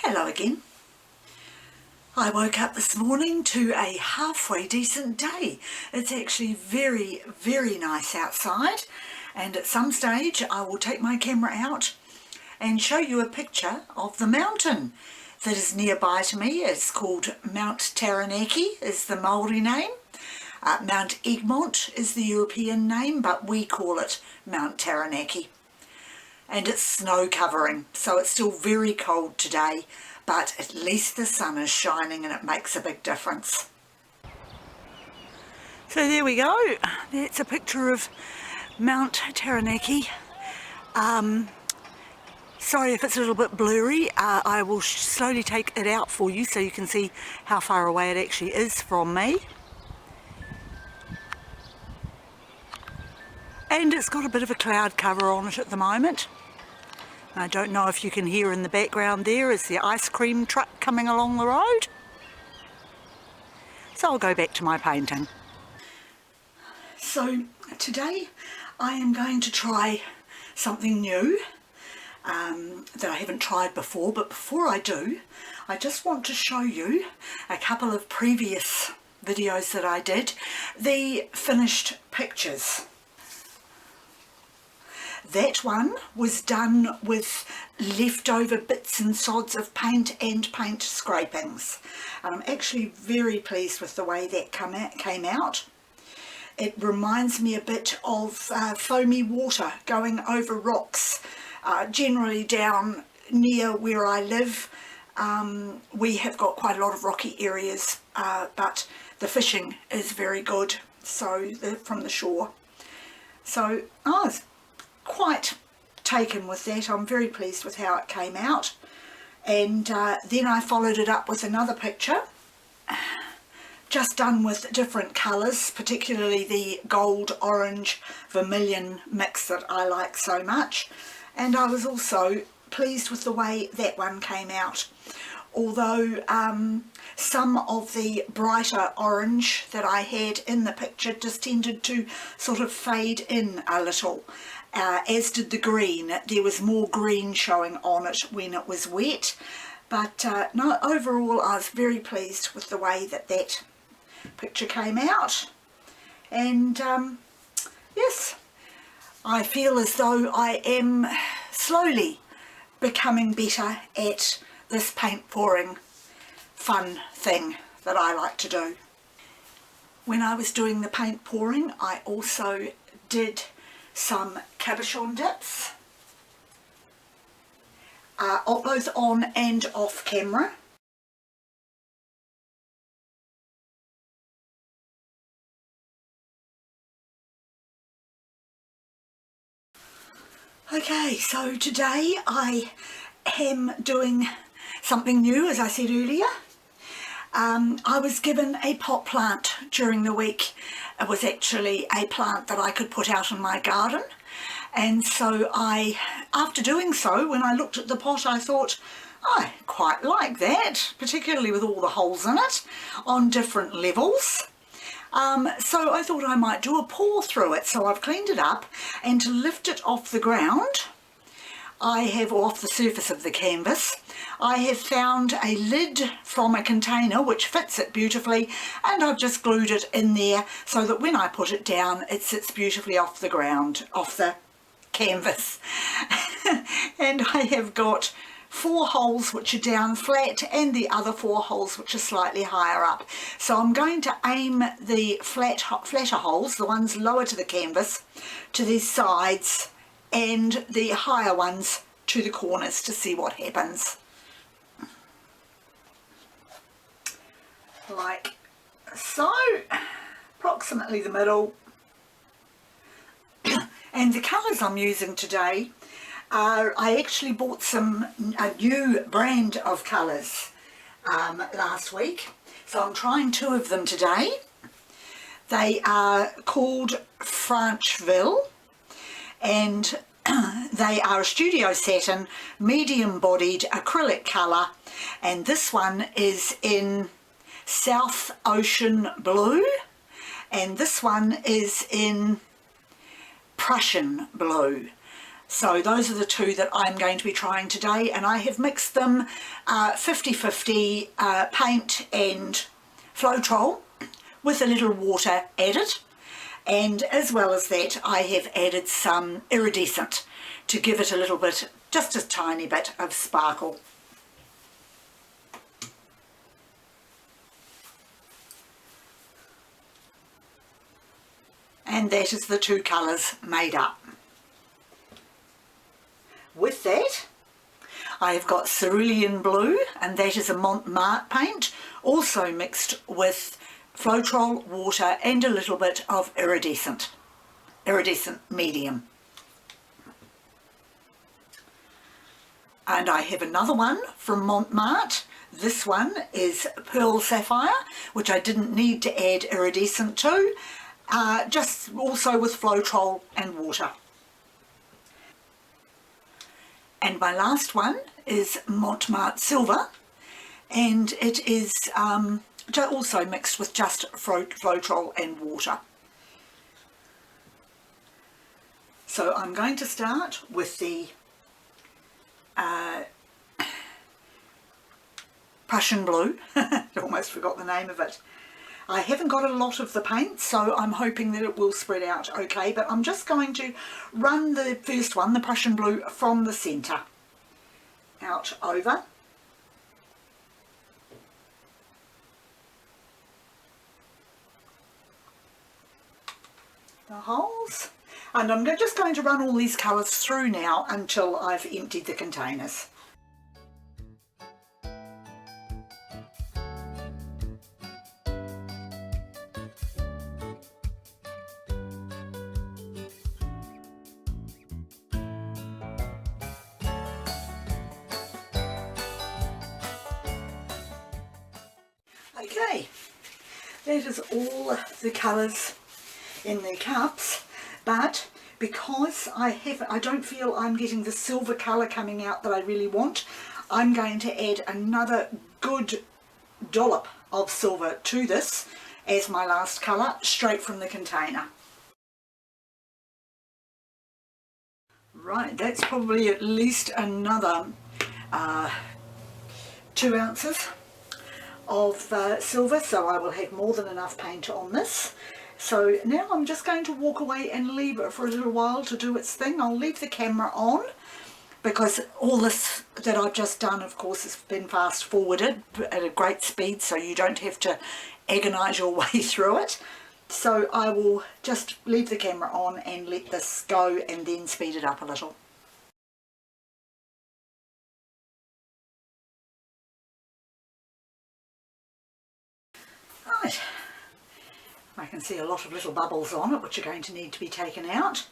Hello again. I woke up this morning to a halfway decent day. It's actually very, very nice outside, and at some stage I will take my camera out and show you a picture of the mountain that is nearby to me. It's called Mount Taranaki is the Māori name. Mount Egmont is the European name, but we call it Mount Taranaki. And it's snow covering, so it's still very cold today, but at least the sun is shining and it makes a big difference. So there we go, that's a picture of Mount Taranaki. Sorry if it's a little bit blurry. I will slowly take it out for you so you can see how far away it actually is from me. And it's got a bit of a cloud cover on it at the moment. I don't know if you can hear in the background there is the ice cream truck coming along the road. So I'll go back to my painting. So today I am going to try something new that I haven't tried before, but before I do, I just want to show you a couple of previous videos that I did, the finished pictures. That one was done with leftover bits and sods of paint and paint scrapings. And I'm actually very pleased with the way that came out. It reminds me a bit of foamy water going over rocks, generally down near where I live. We have got quite a lot of rocky areas, but the fishing is very good, so from the shore. So I was quite taken with that. I'm very pleased with how it came out. And then I followed it up with another picture, just done with different colours, particularly the gold, orange, vermilion mix that I like so much. And I was also pleased with the way that one came out. Although some of the brighter orange that I had in the picture just tended to sort of fade in a little, as did the green. There was more green showing on it when it was wet, but no, overall I was very pleased with the way that that picture came out. And yes, I feel as though I am slowly becoming better at this paint pouring fun thing that I like to do. When I was doing the paint pouring, I also did some Cabochon dips, both on and off camera. Okay, so today I am doing something new, as I said earlier. I was given a pot plant during the week. It was actually a plant that I could put out in my garden, and so after doing so, when I looked at the pot, I thought, I quite like that, particularly with all the holes in it on different levels. So I thought I might do a pour through it. So I've cleaned it up, and to lift it off the ground, or off the surface of the canvas, I have found a lid from a container which fits it beautifully, and I've just glued it in there so that when I put it down it sits beautifully off the ground, off the canvas. And I have got 4 holes which are down flat and the other 4 holes which are slightly higher up. So I'm going to aim the flatter holes, the ones lower to the canvas, to the sides, and the higher ones to the corners to see what happens. Like so, approximately the middle. And the colours I'm using today are, I actually bought a new brand of colours last week, so I'm trying 2 of them today. They are called Francheville, and they are a studio satin medium bodied acrylic colour, and this one is in South Ocean Blue, and this one is in Prussian Blue. So those are the two that I'm going to be trying today, and I have mixed them 50-50 paint and Floetrol with a little water added, and as well as that I have added some iridescent to give it a little bit, just a tiny bit of sparkle. And that is the two colours made up. With that, I have got Cerulean Blue, and that is a Montmartre paint, also mixed with Floetrol, water and a little bit of iridescent medium. And I have another one from Montmartre. This one is Pearl Sapphire, which I didn't need to add iridescent to, just also with Floetrol and water. And my last one is Montmartre Silver, and it is also mixed with just Floetrol and water. So I'm going to start with the Prussian Blue. I almost forgot the name of it. I haven't got a lot of the paint, so I'm hoping that it will spread out okay, but I'm just going to run the first one, the Prussian Blue, from the centre out over. The holes, and I'm just going to run all these colours through now until I've emptied the containers. Okay, that is all the colours in the cups, but because I don't feel I'm getting the silver colour coming out that I really want, I'm going to add another good dollop of silver to this as my last colour, straight from the container. Right, that's probably at least another 2 ounces of silver, so I will have more than enough paint on this. So now I'm just going to walk away and leave it for a little while to do its thing. I'll leave the camera on because all this that I've just done, of course, has been fast forwarded at a great speed, so you don't have to agonise your way through it. So I will just leave the camera on and let this go and then speed it up a little. Right, I can see a lot of little bubbles on it which are going to need to be taken out.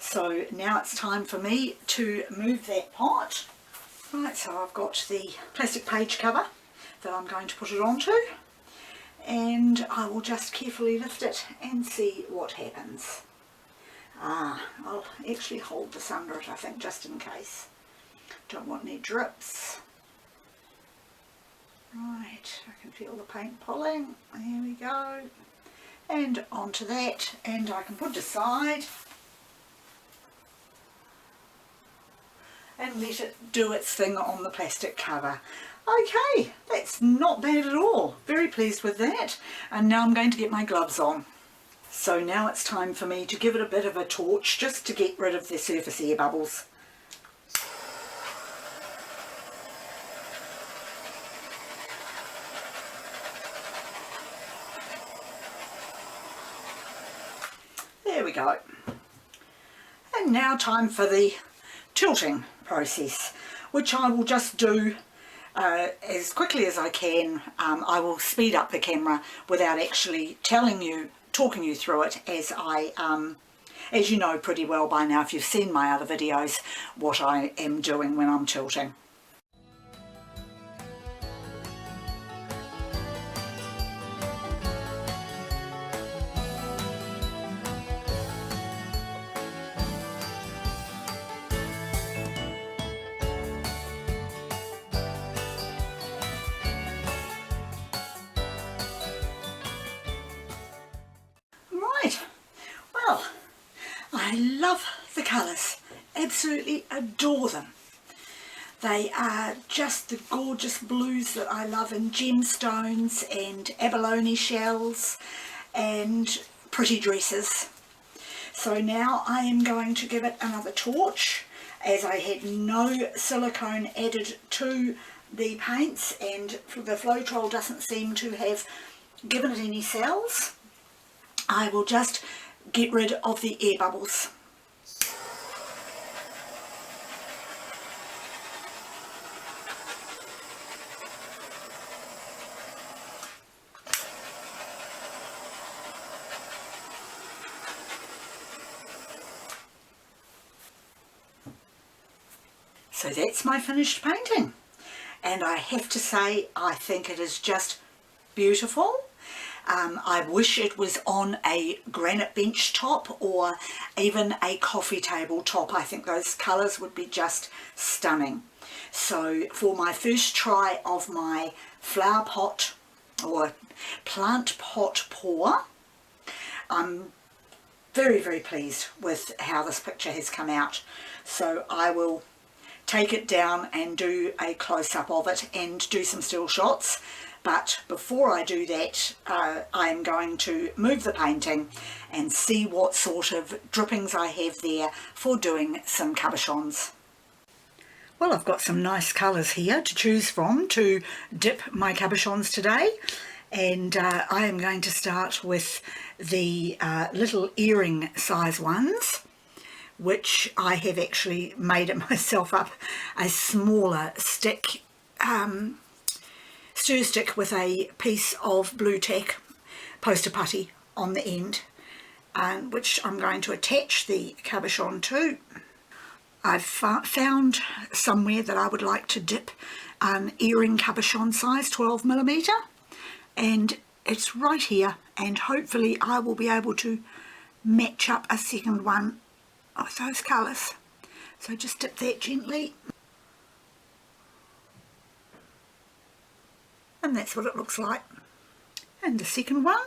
So now it's time for me to move that pot. Right, so I've got the plastic page cover that I'm going to put it onto, and I will just carefully lift it and see what happens. I'll actually hold this under it, I think, just in case. Don't want any drips. Right, I can feel the paint pulling. There we go. And onto that, and I can put it aside and let it do its thing on the plastic cover. Okay, that's not bad at all. Very pleased with that. And now I'm going to get my gloves on. So now it's time for me to give it a bit of a torch just to get rid of the surface air bubbles. There we go. And now time for the tilting process, which I will just do as quickly as I can. I will speed up the camera without actually talking you through it, as you know pretty well by now if you've seen my other videos, what I am doing when I'm tilting. love the colours, absolutely adore them. They are just the gorgeous blues that I love in gemstones and abalone shells and pretty dresses. So now I am going to give it another torch, as I had no silicone added to the paints and the Floetrol doesn't seem to have given it any cells. I will just get rid of the air bubbles. So that's my finished painting, and I have to say I think it is just beautiful. I wish it was on a granite bench top or even a coffee table top. I think those colours would be just stunning. So for my first try of my flower pot or plant pot pour, I'm very, very pleased with how this picture has come out. So I will take it down and do a close-up of it and do some still shots. But before I do that, I am going to move the painting and see what sort of drippings I have there for doing some cabochons. Well, I've got some nice colours here to choose from to dip my cabochons today, and I am going to start with the little earring size ones, which I have actually made it myself up a smaller stick, stir stick with a piece of blue tack poster putty on the end, which I'm going to attach the cabochon to. I've found somewhere that I would like to dip an earring cabochon size 12mm, and it's right here, and hopefully I will be able to match up a second one of those colours. So just dip that gently, and that's what it looks like. And the second one,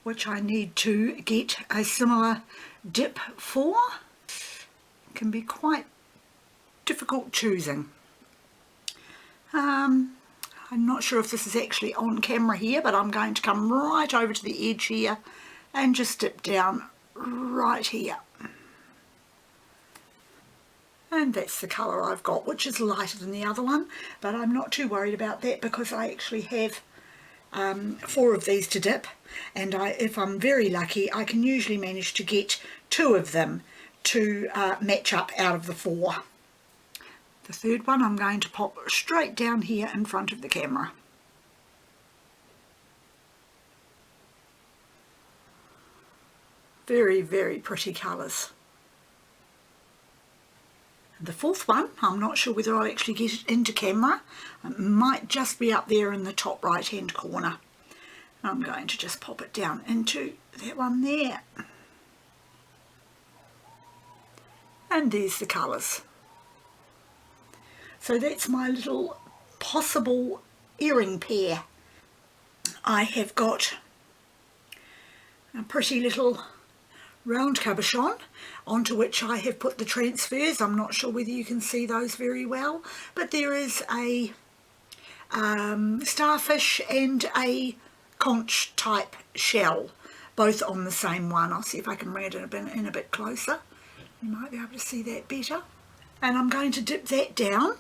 which I need to get a similar dip for, can be quite difficult choosing. I'm not sure if this is actually on camera here, but I'm going to come right over to the edge here and just dip down right here. And that's the colour I've got, which is lighter than the other one, but I'm not too worried about that because I actually have 4 of these to dip, and if I'm very lucky I can usually manage to get 2 of them to match up out of the 4. The third one I'm going to pop straight down here in front of the camera. Very, very pretty colours. The fourth one, I'm not sure whether I'll actually get it into camera. It might just be up there in the top right hand corner. I'm going to just pop it down into that one there. And there's the colours. So that's my little possible earring pair. I have got a pretty little round cabochon onto which I have put the transfers. I'm not sure whether you can see those very well, but there is a starfish and a conch type shell, both on the same one. I'll see if I can bring it in a bit closer. You might be able to see that better. And I'm going to dip that down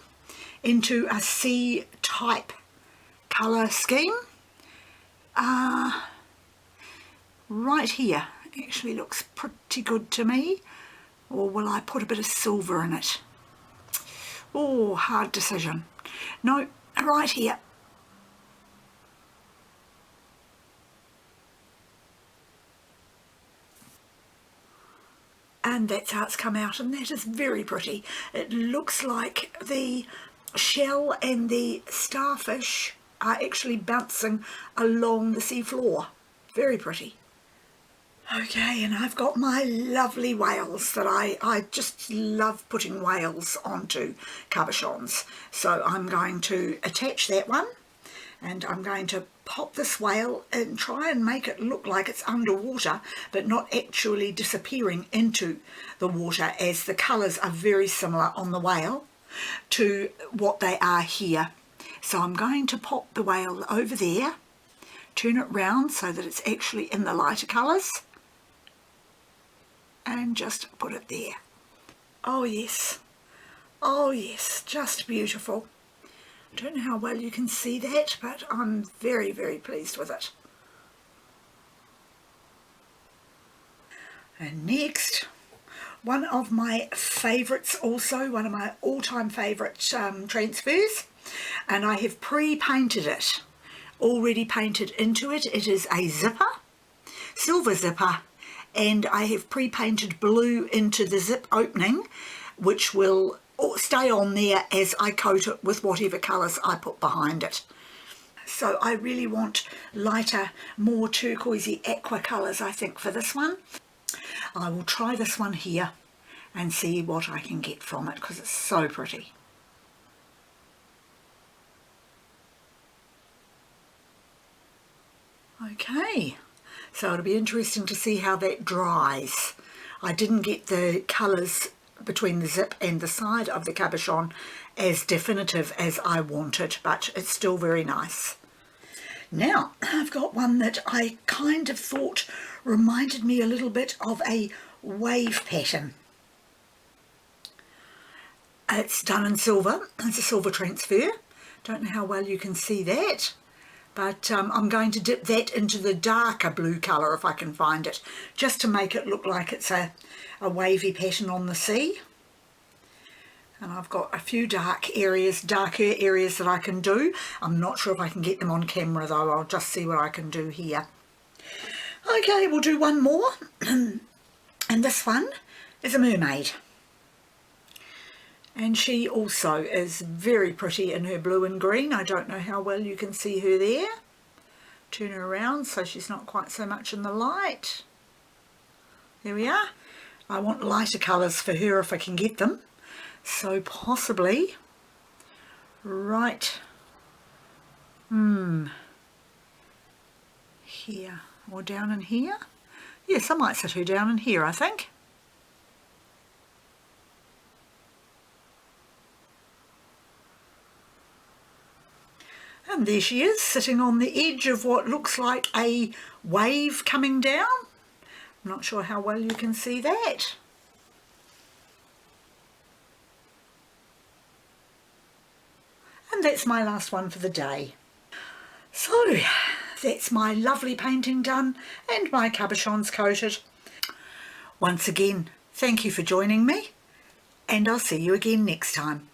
into a sea type colour scheme. Right here actually looks pretty good to me. Or will I put a bit of silver in it? Oh, hard decision. No, right here. And that's how it's come out, and that is very pretty. It looks like the shell and the starfish are actually bouncing along the sea floor. Very pretty. Okay, and I've got my lovely whales that I just love putting whales onto cabochons. So I'm going to attach that one, And I'm going to pop this whale and try and make it look like it's underwater, but not actually disappearing into the water, as the colours are very similar on the whale to what they are here. So I'm going to pop the whale over there, turn it round so that it's actually in the lighter colours, and just put it there. Oh yes, just beautiful. I don't know how well you can see that, but I'm very, very pleased with it. And next, one of my favourites also, one of my all-time favourite transfers, and I have pre-painted it, already painted into it. It is a zipper, silver zipper, and I have pre-painted blue into the zip opening, which will stay on there as I coat it with whatever colours I put behind it. So I really want lighter, more turquoisey aqua colours, I think, for this one. I will try this one here and see what I can get from it, because it's so pretty. Okay, so it'll be interesting to see how that dries. I didn't get the colours between the zip and the side of the cabochon as definitive as I wanted, but it's still very nice. Now I've got one that I kind of thought reminded me a little bit of a wave pattern. It's done in silver. It's a silver transfer. Don't know how well you can see that, but I'm going to dip that into the darker blue colour if I can find it, just to make it look like it's a wavy pattern on the sea. And I've got a few darker areas that I can do. I'm not sure if I can get them on camera though. I'll just see what I can do here. Okay, we'll do one more. And this one is a mermaid. And she also is very pretty in her blue and green. I don't know how well you can see her there. Turn her around so she's not quite so much in the light. There we are. I want lighter colours for her if I can get them. So possibly right here or down in here. Yes, I might set her down in here, I think. And there she is, sitting on the edge of what looks like a wave coming down. I'm not sure how well you can see that. And that's my last one for the day. So that's my lovely painting done and my cabochons coated. Once again, thank you for joining me, and I'll see you again next time.